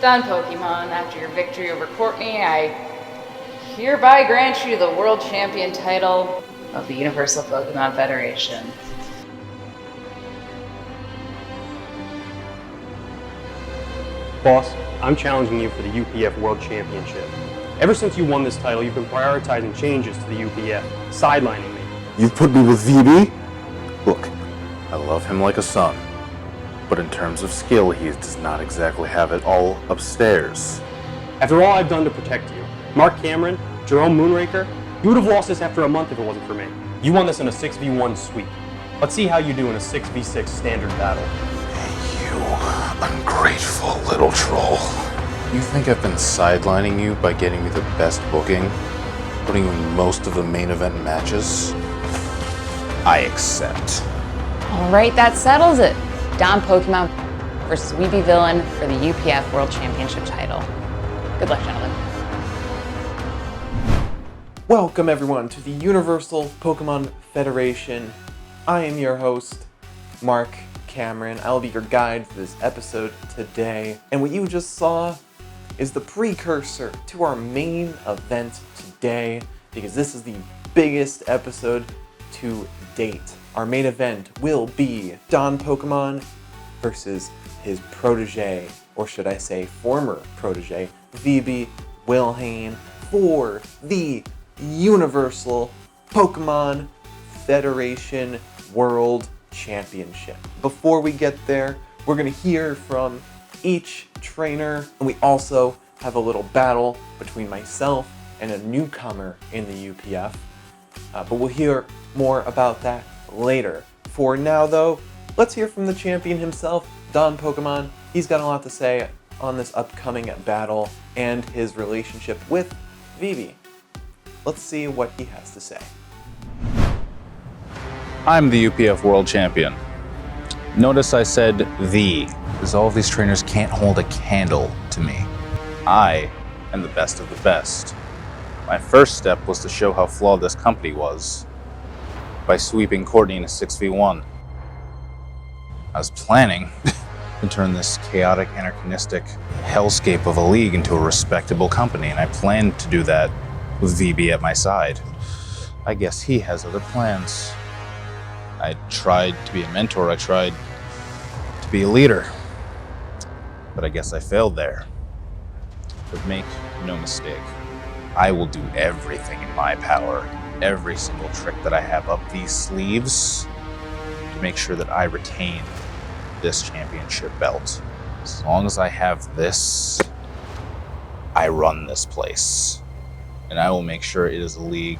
Done, Pokemon. After your victory over Courtney, I hereby grant you the World Champion title of the Universal Pokemon Federation. Boss, I'm challenging you for the UPF World Championship. Ever since you won this title, you've been prioritizing changes to the UPF, sidelining me. You've put me with Weeby? Look, I love him like a son. But in terms of skill, he does not exactly have it all upstairs. After all I've done to protect you, Mark Cameron, Jerome Moonraker, you would have lost this after a month if it wasn't for me. You won this in a 6v1 sweep. Let's see how you do in a 6v6 standard battle. You ungrateful little troll. You think I've been sidelining you by getting me the best booking? Putting you in most of the main event matches? I accept. All right, that settles it. Don Pokemon versus Weeby Villain for the UPF World Championship title. Good luck, gentlemen. Welcome everyone to the Universal Pokemon Federation. I am your host, Mark Cameron. I'll be your guide for this episode today. And what you just saw is the precursor to our main event today, because this is the biggest episode to date. Our main event will be Don Pokemon versus his protege, or should I say former protege, Weeby Wilhane, for the Universal Pokemon Federation World Championship. Before we get there, we're going to hear from each trainer, and we also have a little battle between myself and a newcomer in the UPF, but we'll hear more about that later. For now though, let's hear from the champion himself, Don Pokemon. He's got a lot to say on this upcoming battle and his relationship with Weeby. Let's see what he has to say. I'm the UPF World Champion. Notice I said the, because all of these trainers can't hold a candle to me. I am the best of the best. My first step was to show how flawed this company was by sweeping Courtney in a 6v1. I was planning to turn this chaotic, anachronistic hellscape of a league into a respectable company, and I planned to do that with Weeby at my side. I guess he has other plans. I tried to be a mentor, I tried to be a leader, but I guess I failed there. But make no mistake, I will do everything in my power, every single trick that I have up these sleeves to make sure that I retain this championship belt. As long as I have this, I run this place. And I will make sure it is a league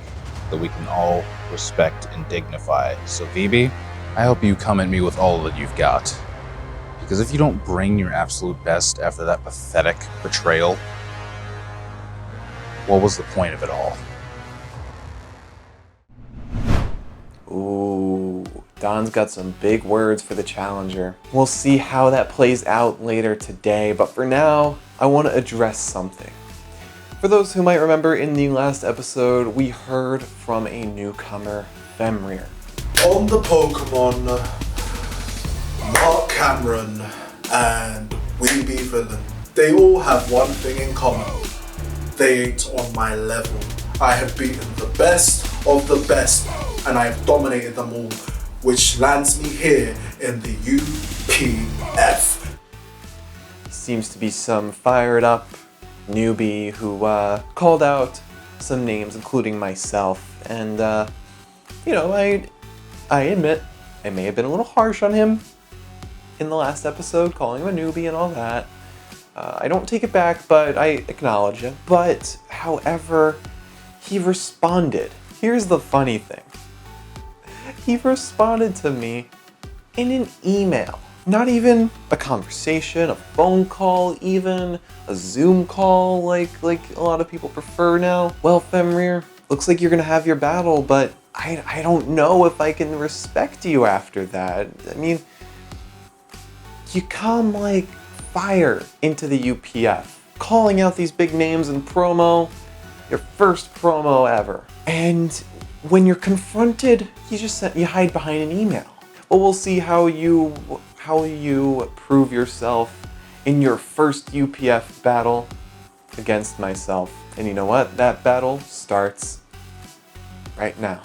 that we can all respect and dignify. So Weeby, I hope you come at me with all that you've got. Because if you don't bring your absolute best after that pathetic betrayal, what was the point of it all? Ooh, Don's got some big words for the challenger. We'll see how that plays out later today, but for now, I want to address something. For those who might remember, in the last episode, we heard from a newcomer, Fenrir. On the Pokemon, Mark Cameron and Weeby Villain, they all have one thing in common. They ain't on my level. I have beaten the best of the best, and I have dominated them all, which lands me here in the UPF. Seems to be some fired up newbie who called out some names, including myself, and you know, I admit I may have been a little harsh on him in the last episode, calling him a newbie and all that. I don't take it back, but I acknowledge it. But, however, he responded. Here's the funny thing. He responded to me in an email. Not even a conversation, a phone call even, a Zoom call like a lot of people prefer now. Well, Fenrir, looks like you're gonna have your battle, but I don't know if I can respect you after that. I mean, you come like fire into the UPF, calling out these big names in promo, your first promo ever. And when you're confronted, you hide behind an email. Well, we'll see how you prove yourself in your first UPF battle against myself. And you know what? That battle starts right now.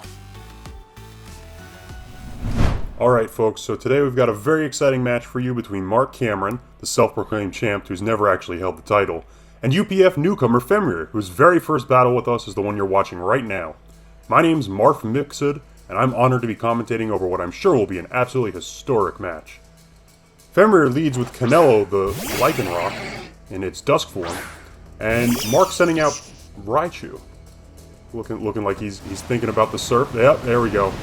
Alright folks, so today we've got a very exciting match for you between Mark Cameron, the self-proclaimed champ who's never actually held the title, and UPF newcomer Fenrir, whose very first battle with us is the one you're watching right now. My name's Marf Mixed, and I'm honored to be commentating over what I'm sure will be an absolutely historic match. Fenrir leads with Canelo, the Lycanroc, in its dusk form, and Mark sending out Raichu. Looking like he's thinking about the surf. Yep, there we go.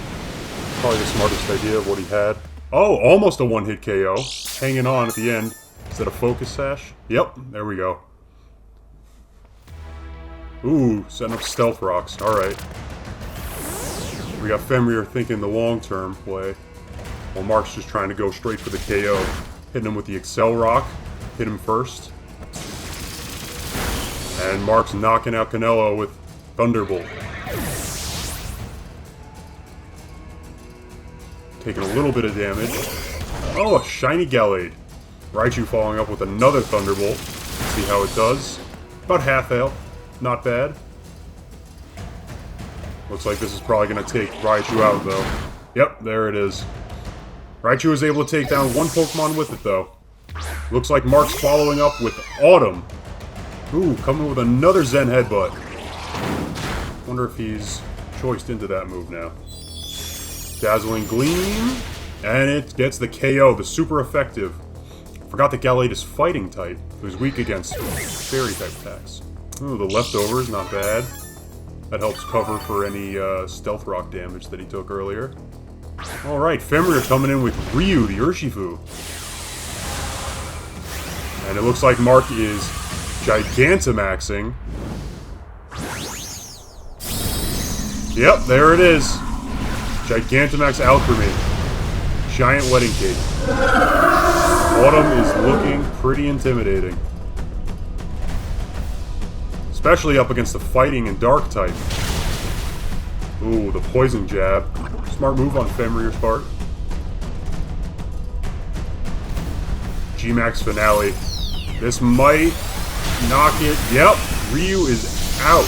Probably the smartest idea of what he had. Oh, almost a one-hit KO. Hanging on at the end. Is that a focus sash? Yep, there we go. Ooh, setting up stealth rocks. Alright. We got Fenrir thinking the long-term play, while Mark's just trying to go straight for the KO. Hitting him with the Excel Rock. Hit him first. And Mark's knocking out Canelo with Thunderbolt. Taking a little bit of damage. Oh, a shiny Gallade. Raichu following up with another Thunderbolt. See how it does. About half health. Not bad. Looks like this is probably going to take Raichu out, though. Yep, there it is. Raichu was able to take down one Pokemon with it, though. Looks like Mark's following up with Autumn. Ooh, coming with another Zen Headbutt. Wonder if he's choiced into that move now. Dazzling Gleam, and it gets the KO, the super effective. Forgot that Gallade is fighting type, who's weak against fairy type attacks. Ooh, the leftovers, not bad. That helps cover for any stealth rock damage that he took earlier. Alright, Fenrir coming in with Ryu, the Urshifu. And it looks like Mark is Gigantamaxing. Yep, there it is. Gigantamax Alchemy. Giant wedding cake. Autumn is looking pretty intimidating. Especially up against the fighting and dark type. Ooh, the poison jab. Smart move on Fenrir's part. G-Max Finale. This might knock it. Yep, Ryu is out.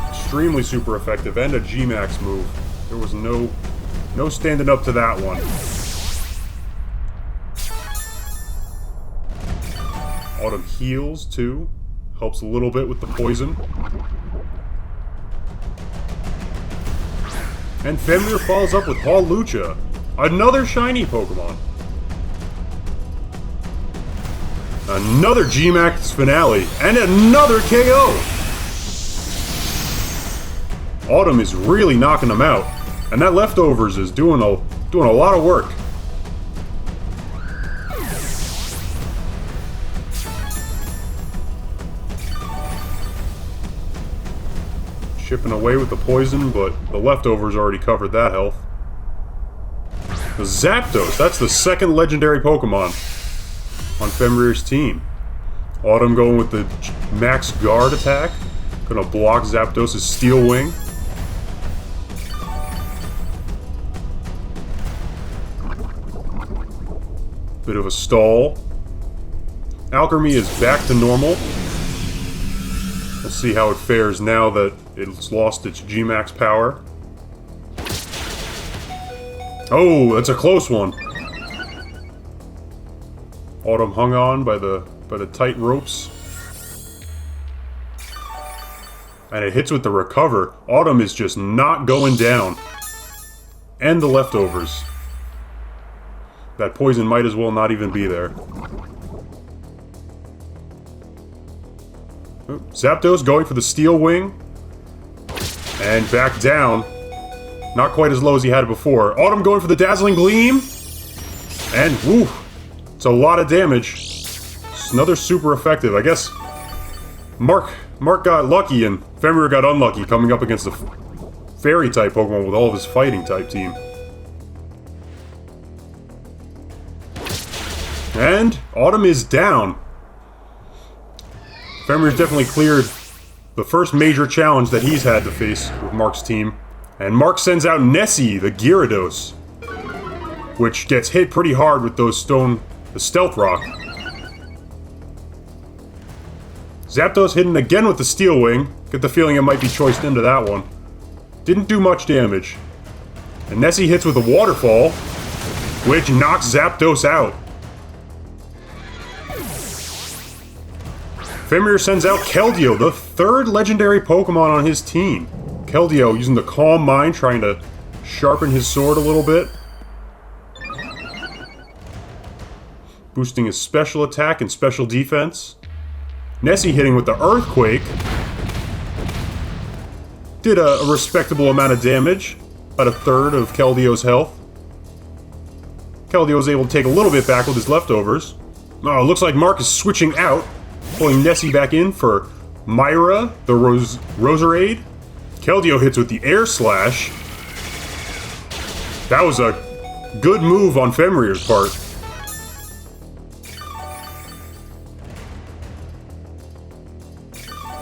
Extremely super effective, and a G-Max move. There was no standing up to that one. Autumn heals, too. Helps a little bit with the poison. And Fenrir follows up with Hawlucha. Another shiny Pokemon. Another G-Max Finale. And another KO! Autumn is really knocking them out, and that leftovers is doing a lot of work. Chipping away with the poison, but the leftovers already covered that health. The Zapdos, that's the second legendary Pokemon on Fenrir's team. Autumn going with the Max Guard attack, gonna block Zapdos' Steel Wing. Bit of a stall. Alchemy is back to normal. Let's see how it fares now that it's lost its G-Max power. Oh, that's a close one. Autumn hung on by the tight ropes. And it hits with the recover. Autumn is just not going down. And the leftovers. That poison might as well not even be there. Oh, Zapdos going for the Steel Wing. And back down. Not quite as low as he had it before. Autumn going for the Dazzling Gleam. And, woo, it's a lot of damage. It's another super effective. I guess Mark got lucky and Fenrir got unlucky coming up against a Fairy-type Pokemon with all of his Fighting-type team. And Autumn is down. Fenrir's definitely cleared the first major challenge that he's had to face with Mark's team. And Mark sends out Nessie, the Gyarados, which gets hit pretty hard with those stone the Stealth Rock. Zapdos hitting again with the Steel Wing. Get the feeling it might be choiced into that one. Didn't do much damage. And Nessie hits with a Waterfall, which knocks Zapdos out. Fenrir sends out Keldeo, the third legendary Pokemon on his team. Keldeo using the Calm Mind, trying to sharpen his sword a little bit. Boosting his special attack and special defense. Nessie hitting with the Earthquake. Did a respectable amount of damage. About a third of Keldeo's health. Keldeo was able to take a little bit back with his leftovers. Oh, looks like Mark is switching out. Pulling Nessie back in for Myra, the Roserade. Keldeo hits with the Air Slash. That was a good move on Fenrir's part.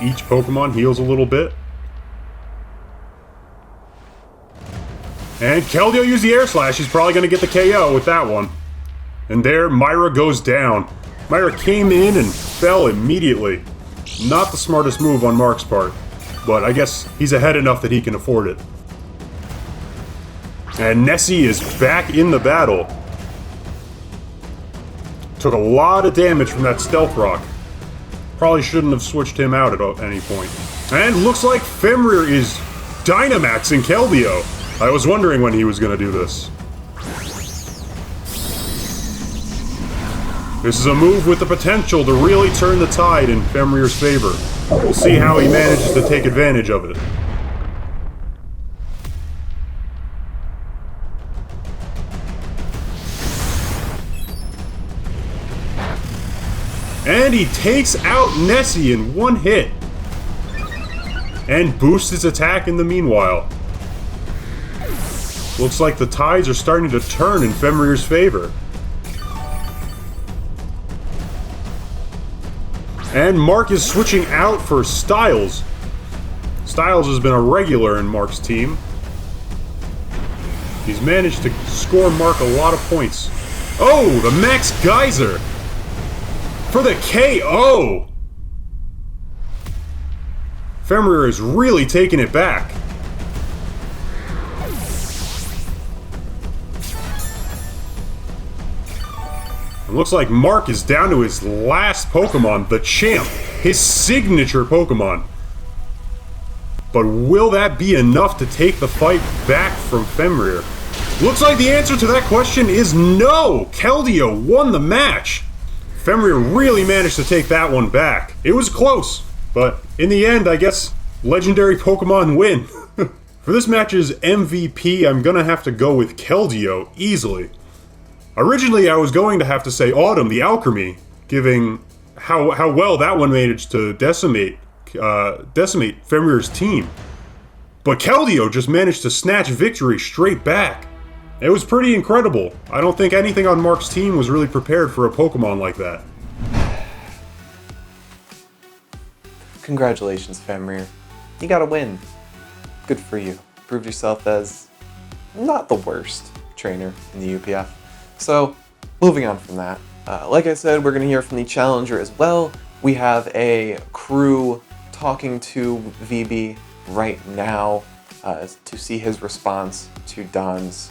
Each Pokemon heals a little bit. And Keldeo used the Air Slash. He's probably going to get the KO with that one. And there, Myra goes down. Myra came in and fell immediately. Not the smartest move on Mark's part, but I guess he's ahead enough that he can afford it. And Nessie is back in the battle. Took a lot of damage from that Stealth Rock. Probably shouldn't have switched him out at any point. And looks like Fenrir is Dynamaxing Keldeo. I was wondering when he was going to do this. This is a move with the potential to really turn the tide in Fenrir's favor. We'll see how he manages to take advantage of it. And he takes out Nessie in one hit. And boosts his attack in the meanwhile. Looks like the tides are starting to turn in Fenrir's favor. And Mark is switching out for Styles. Styles has been a regular in Mark's team. He's managed to score Mark a lot of points. Oh, the Max Geyser! For the KO! Fenrir is really taking it back. It looks like Mark is down to his last Pokemon, the Champ, his signature Pokemon. But will that be enough to take the fight back from Fenrir? Looks like the answer to that question is no! Keldeo won the match! Fenrir really managed to take that one back. It was close, but in the end, I guess legendary Pokemon win. For this match's MVP, I'm gonna have to go with Keldeo easily. Originally, I was going to have to say Autumn, the Alchemy, given how well that one managed to decimate Fenrir's team. But Keldeo just managed to snatch victory straight back. It was pretty incredible. I don't think anything on Mark's team was really prepared for a Pokemon like that. Congratulations, Fenrir. You got a win. Good for you. Proved yourself as not the worst trainer in the UPF. So, moving on from that, like I said, we're going to hear from the challenger as well. We have a crew talking to Weeby right now to see his response to Don's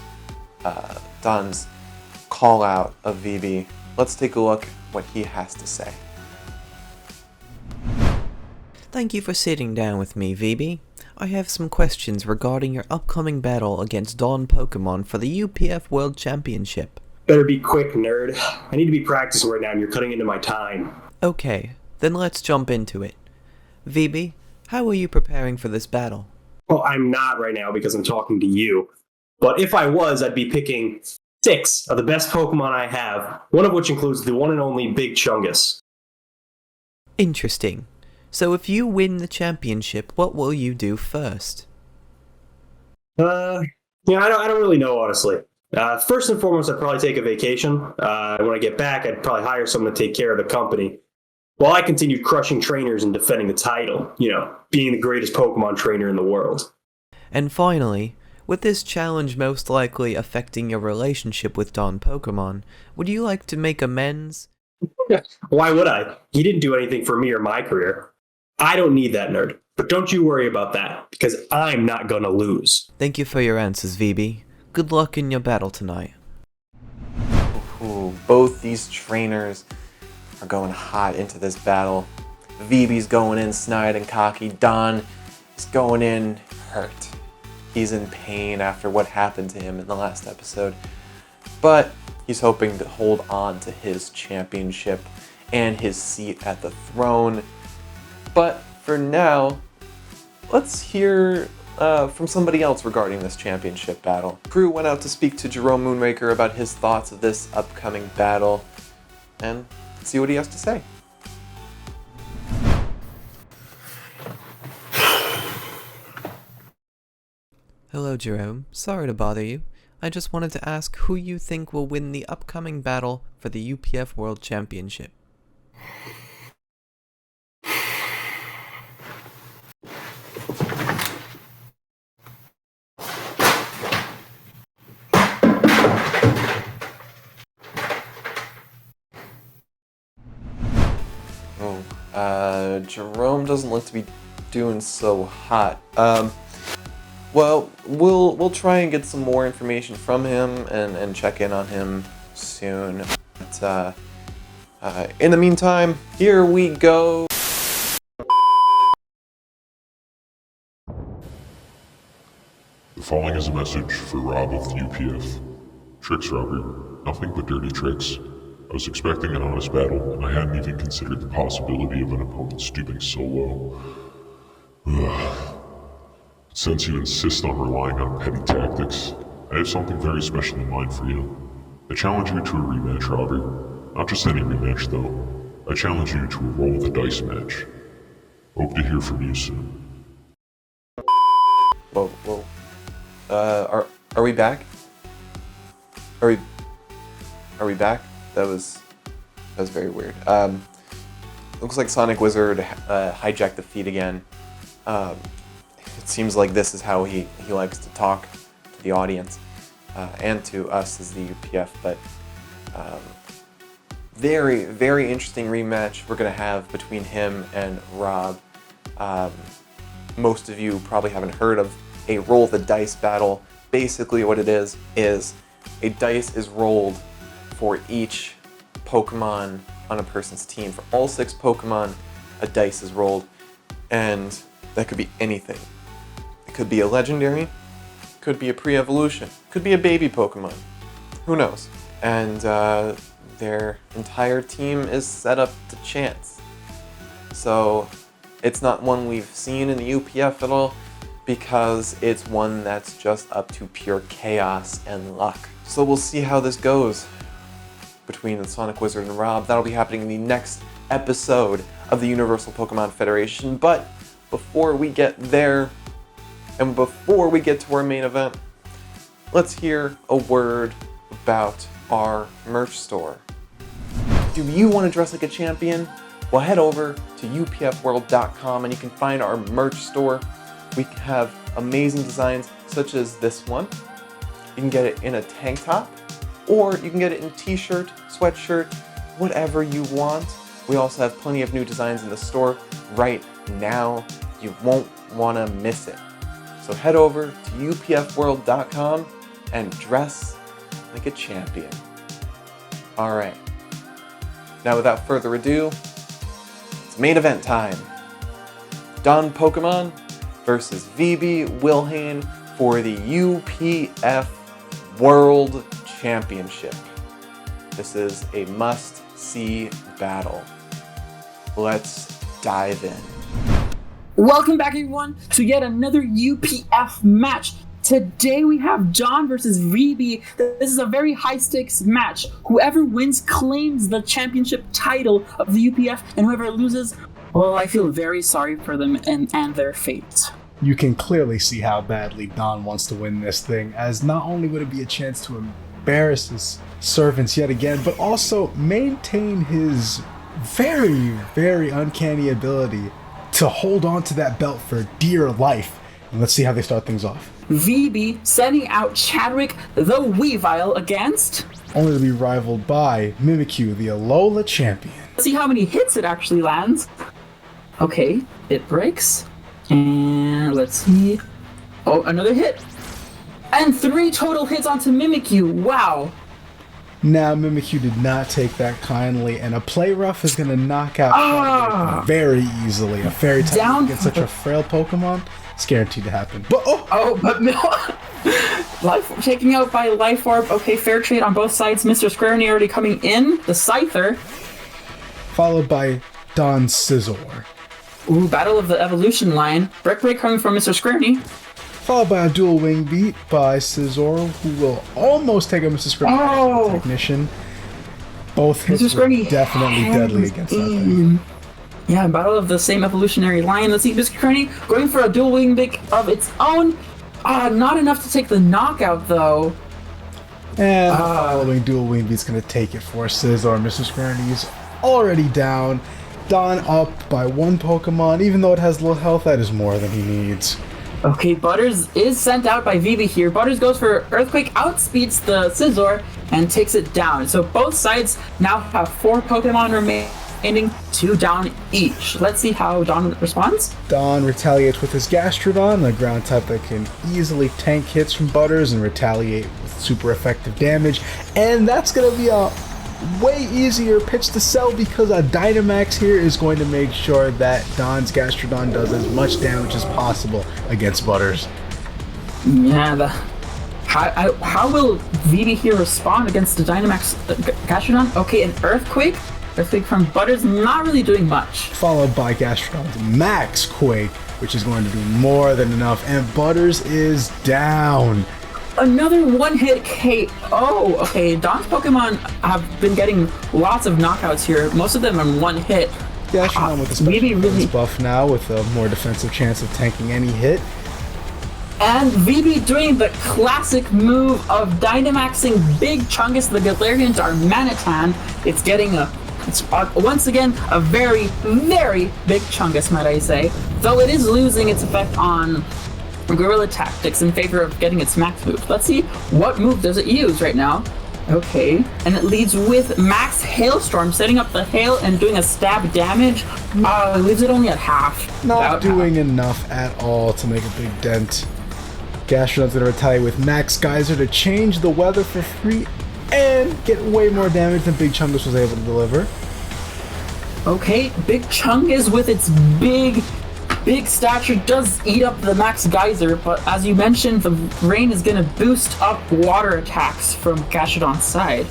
call out of Weeby. Let's take a look what he has to say. Thank you for sitting down with me, Weeby. I have some questions regarding your upcoming battle against Dawn Pokemon for the UPF World Championship. Better be quick, nerd. I need to be practicing right now and you're cutting into my time. Okay, then let's jump into it. Weeby, how are you preparing for this battle? Well, I'm not right now because I'm talking to you. But if I was, I'd be picking 6 of the best Pokemon I have, one of which includes the one and only Big Chungus. Interesting. So if you win the championship, what will you do first? I don't really know, honestly. First and foremost, I'd probably take a vacation. When I get back, I'd probably hire someone to take care of the company. While I continued crushing trainers and defending the title, being the greatest Pokemon trainer in the world. And finally, With this challenge most likely affecting your relationship with Don Pokemon, would you like to make amends? Why would I? He didn't do anything for me or my career. I don't need that nerd. But don't you worry about that, because I'm not gonna lose. Thank you for your answers, Weeby. Good luck in your battle tonight. Ooh, both these trainers are going hot into this battle. Weeby's going in snide and cocky. Don is going in hurt. He's in pain after what happened to him in the last episode. But he's hoping to hold on to his championship and his seat at the throne. But for now, let's hear from somebody else regarding this championship battle. Crew went out to speak to Jerome Moonraker about his thoughts of this upcoming battle, and see what he has to say. Hello, Jerome. Sorry to bother you. I just wanted to ask who you think will win the upcoming battle for the UPF World Championship. Jerome doesn't look to be doing so hot. Well, we'll try and get some more information from him and check in on him soon. But, in the meantime, here we go. The following is a message for Rob of the UPF. Tricks, Robert. Nothing but dirty tricks. I was expecting an honest battle, and I hadn't even considered the possibility of an opponent stooping so low. Ugh. Since you insist on relying on petty tactics, I have something very special in mind for you. I challenge you to a rematch, Robert. Not just any rematch, though. I challenge you to a roll the dice match. Hope to hear from you soon. Whoa. Are we back? Are we back? That was very weird. Looks like Sonic Wizard hijacked the feed again. It seems like this is how he likes to talk to the audience and to us as the UPF. But very, very interesting rematch we're gonna have between him and Rob. Most of you probably haven't heard of a roll the dice battle. Basically what it is a dice is rolled for each Pokemon on a person's team. For all 6 Pokemon, a dice is rolled, and that could be anything. It could be a legendary, could be a pre-evolution, could be a baby Pokemon, who knows? And their entire team is set up to chance. So it's not one we've seen in the UPF at all, because it's one that's just up to pure chaos and luck. So we'll see how this goes between the Sonic Wizard and Rob. That'll be happening in the next episode of the Universal Pokemon Federation. But before we get there, and before we get to our main event, let's hear a word about our merch store. Do you want to dress like a champion? Well, head over to upfworld.com and you can find our merch store. We have amazing designs such as this one. You can get it in a tank top, or you can get it in t-shirt, sweatshirt, whatever you want. We also have plenty of new designs in the store right now. You won't want to miss it. So head over to upfworld.com and dress like a champion. All right. Now without further ado, it's main event time. Don Pokemon versus Weeby Wilhane for the UPF World Championship. This is a must-see battle. Let's dive in. Welcome back, everyone, to yet another UPF match. Today we have John versus Weeby. This is a very high-stakes match. Whoever wins claims the championship title of the UPF, and whoever loses, well, I feel very sorry for them and their fate. You can clearly see how badly Don wants to win this thing, as not only would it be a chance to embarrass his servants yet again, but also maintain his very, very uncanny ability to hold on to that belt for dear life. And let's see how they start things off. Weeby sending out Chadwick the Weavile against... Only to be rivaled by Mimikyu, the Alola champion. Let's see how many hits it actually lands. Okay, it breaks. And let's see. Oh, another hit. And 3 total hits onto Mimikyu. Wow. Now, Mimikyu did not take that kindly, and a Play Rough is going to knock out Chadwick very easily. A Fairy type Down against such a frail Pokemon, it's guaranteed to happen. But but no. Life taking out by Life Orb. Okay, fair trade on both sides. Mr. Squareny already coming in. The Scyther. Followed by Don Scizor. Ooh, Battle of the Evolution line. Brick Break coming from Mr. Squareny. Followed by a dual wing beat by Scizor, who will almost take out Mr. Squareny Technician. Both hits were definitely deadly against that thing. Yeah, battle of the same evolutionary line. Let's see, Mr. Squareny going for a dual wing beat of its own. Not enough to take the knockout, though. And the following dual wing beat's going to take it for Scizor. Mr. Squareny's already down. Don up by 1 Pokemon. Even though it has low health, that is more than he needs. Okay, Butters is sent out by Weeby here. Butters goes for Earthquake, outspeeds the Scizor, and takes it down. So both sides now have 4 Pokemon remaining, 2 down each. Let's see how Don responds. Don retaliates with his Gastrodon, the ground type that can easily tank hits from Butters and retaliate with super effective damage. And that's going to be a way easier pitch to sell because a Dynamax here is going to make sure that Don's Gastrodon does as much damage as possible against Butters. Yeah, how will Weeby here respond against the Dynamax Gastrodon? Okay, an Earthquake. Earthquake from Butters, not really doing much. Followed by Gastrodon's Max Quake, which is going to do more than enough, and Butters is down. Another one-hit KO. Okay, Don's Pokemon have been getting lots of knockouts here, most of them in 1 hit. Gastrodon with a special defense buff now with a more defensive chance of tanking any hit. And Weeby doing the classic move of Dynamaxing Big Chungus, the Galarian Darmanitan. It's getting once again a very, very big Chungus, might I say. Though it is losing its effect on Guerrilla Tactics in favor of getting its max move. Let's see, what move does it use right now? Okay, and it leads with Max Hailstorm, setting up the hail and doing a stab damage. It leaves it only at half. Not doing enough at all to make a big dent. Gastrodon's going to retaliate with Max Geyser to change the weather for free and get way more damage than Big Chungus was able to deliver. Okay, Big Chungus with its big stature does eat up the Max Geyser, but as you mentioned, the rain is going to boost up water attacks from Gastrodon's side.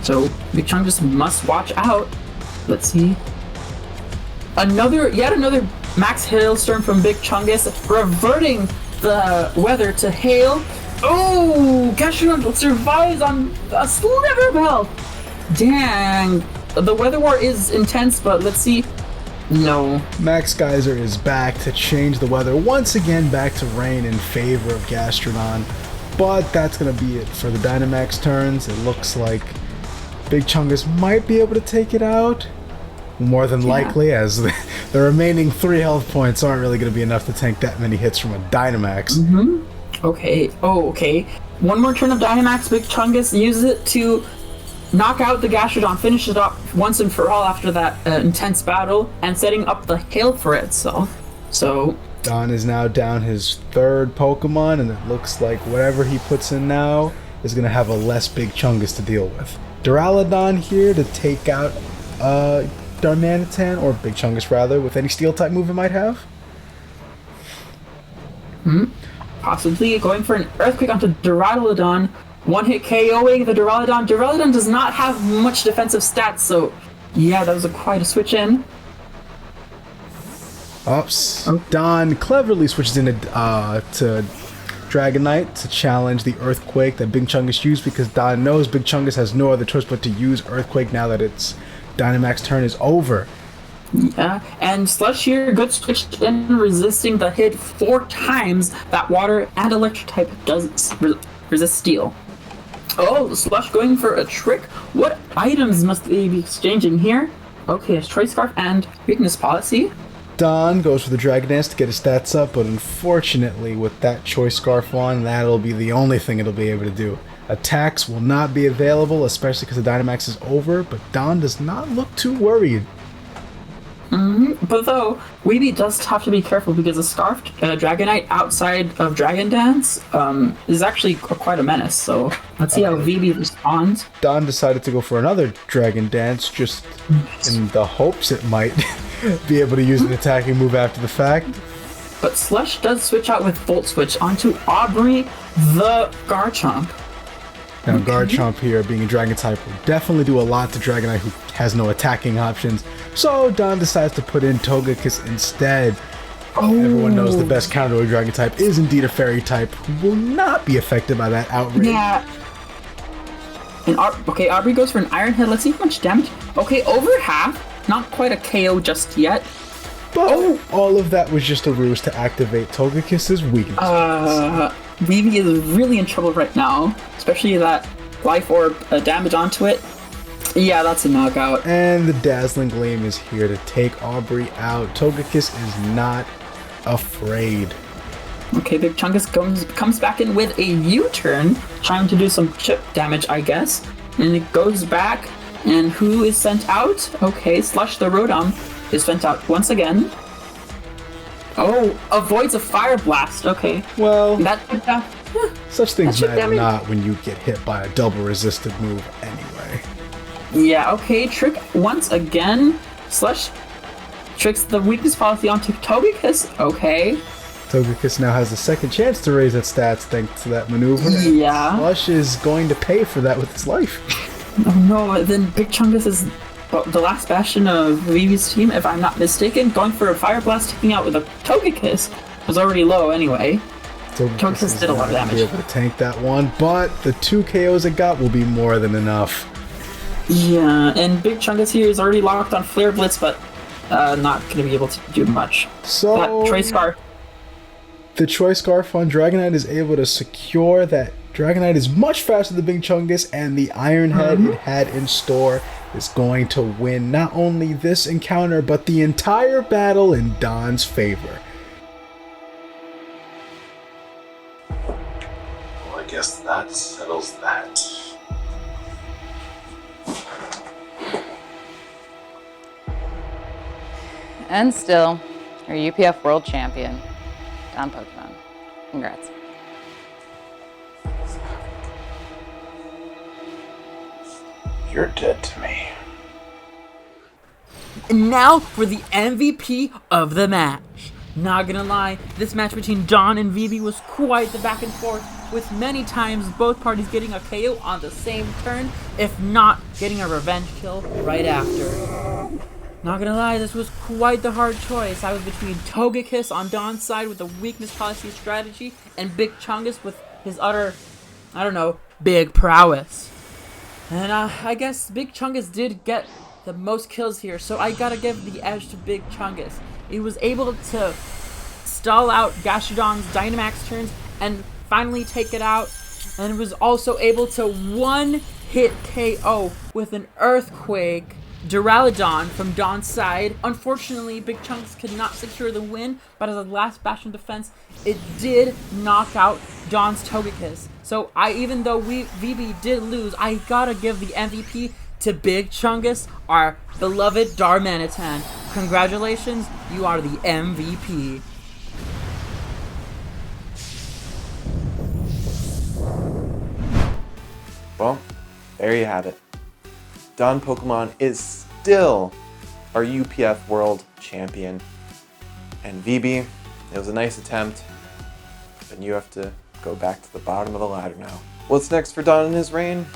So Big Chungus must watch out. Let's see. Yet another Max Hailstorm from Big Chungus, reverting the weather to hail. Oh, Gastrodon survives on a sliver of health. Dang. The weather war is intense, but let's see. No. Max Geyser is back to change the weather once again back to rain in favor of Gastrodon. But that's going to be it for the Dynamax turns. It looks like Big Chungus might be able to take it out. More than likely, as the remaining 3 health points aren't really going to be enough to tank that many hits from a Dynamax. Okay. Oh, okay. One more turn of Dynamax. Big Chungus uses it to knock out the Gastrodon, finish it up once and for all after that intense battle, and setting up the hail for itself. So Don is now down his 3rd Pokemon, and it looks like whatever he puts in now is going to have a less Big Chungus to deal with. Duraludon here to take out Darmanitan, or Big Chungus rather, with any Steel-type move it might have. Possibly going for an Earthquake onto Duraludon. 1-hit KOing the Duraludon. Duraludon does not have much defensive stats, so yeah, that was quite a switch in. Oops. Don cleverly switches into to Dragonite to challenge the Earthquake that Big Chungus used, because Don knows Big Chungus has no other choice but to use Earthquake now that its Dynamax turn is over. Yeah, and Slush here, good switch in, resisting the hit 4 times that Water and Electric type does resist Steel. Oh, Slush going for a trick. What items must they be exchanging here? Okay, it's Choice Scarf and Weakness Policy. Don goes for the Dragon Dance to get his stats up, but unfortunately, with that Choice Scarf on, that'll be the only thing it'll be able to do. Attacks will not be available, especially because the Dynamax is over, but Don does not look too worried. But though, Weeby does have to be careful because the Scarfed Dragonite outside of Dragon Dance is actually quite a menace, so let's see how Weeby responds. Don decided to go for another Dragon Dance, just in the hopes it might be able to use an attacking move after the fact. But Slush does switch out with Volt Switch onto Aubrey the Garchomp. Now, Garchomp here, being a Dragon type, will definitely do a lot to Dragonite, who has no attacking options. So Don decides to put in Togekiss instead. Everyone knows the best counter to a Dragon type is indeed a Fairy type, who will not be affected by that outrage. Yeah. And Aubrey goes for an Iron Head. Let's see how much damage. Okay, over half. Not quite a KO just yet. But all of that was just a ruse to activate Togekiss's weakness. Weeby is really in trouble right now, especially that Life Orb damage onto it. Yeah, that's a knockout. And the Dazzling Gleam is here to take Aubrey out. Togekiss is not afraid. Okay, Big Chungus comes back in with a U-turn, trying to do some chip damage, I guess. And it goes back, and who is sent out? Okay, Slush the Rotom is sent out once again. Oh, avoids a Fire Blast. Okay. Well, that such things matter not when you get hit by a double resisted move anyway. Yeah, okay, Trick once again. Slush tricks the weakness policy onto Togekiss. Okay. Togekiss now has a second chance to raise its stats thanks to that maneuver. Yeah. Slush is going to pay for that with its life. Oh no, then Big Chungus is the last bastion of Weeby's team, if I'm not mistaken, going for a Fire Blast, taking out with a Togekiss. Was already low anyway. Togekiss did a lot of damage. Be able to tank that one, but the 2 KOs it got will be more than enough. Yeah, and Big Chungus here is already locked on Flare Blitz, but not going to be able to do much. So that Choice Scarf. The Choice Scarf on Dragonite is able to secure that Dragonite is much faster than Big Chungus, and the Iron Head it had in store is going to win not only this encounter, but the entire battle in Don's favor. Well, I guess that settles that. And still, our UPF World Champion, Don Pokemon. Congrats. You're dead to me. And now for the MVP of the match. Not gonna lie, this match between Don and Weeby was quite the back and forth, with many times both parties getting a KO on the same turn, if not getting a revenge kill right after. Not gonna lie, this was quite the hard choice. I was between Togekiss on Don's side with the weakness policy strategy, and Big Chungus with his utter, I don't know, big prowess. And I guess Big Chungus did get the most kills here, so I gotta give the edge to Big Chungus. He was able to stall out Gastrodon's Dynamax turns and finally take it out, and was also able to one-hit KO with an Earthquake Duraludon from Don's side. Unfortunately, Big Chungus could not secure the win, but as a last bastion defense, it did knock out Don's Togekiss. So even though Weeby did lose, I gotta give the MVP to Big Chungus, our beloved Darmanitan. Congratulations, you are the MVP. Well, there you have it. Don Pokemon is still our UPF World Champion. And Weeby, it was a nice attempt, but you have to go back to the bottom of the ladder now. What's next for Don in his reign?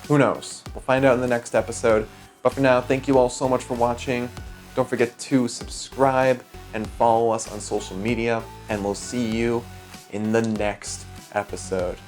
Who knows? We'll find out in the next episode. But for now, thank you all so much for watching. Don't forget to subscribe and follow us on social media, and we'll see you in the next episode.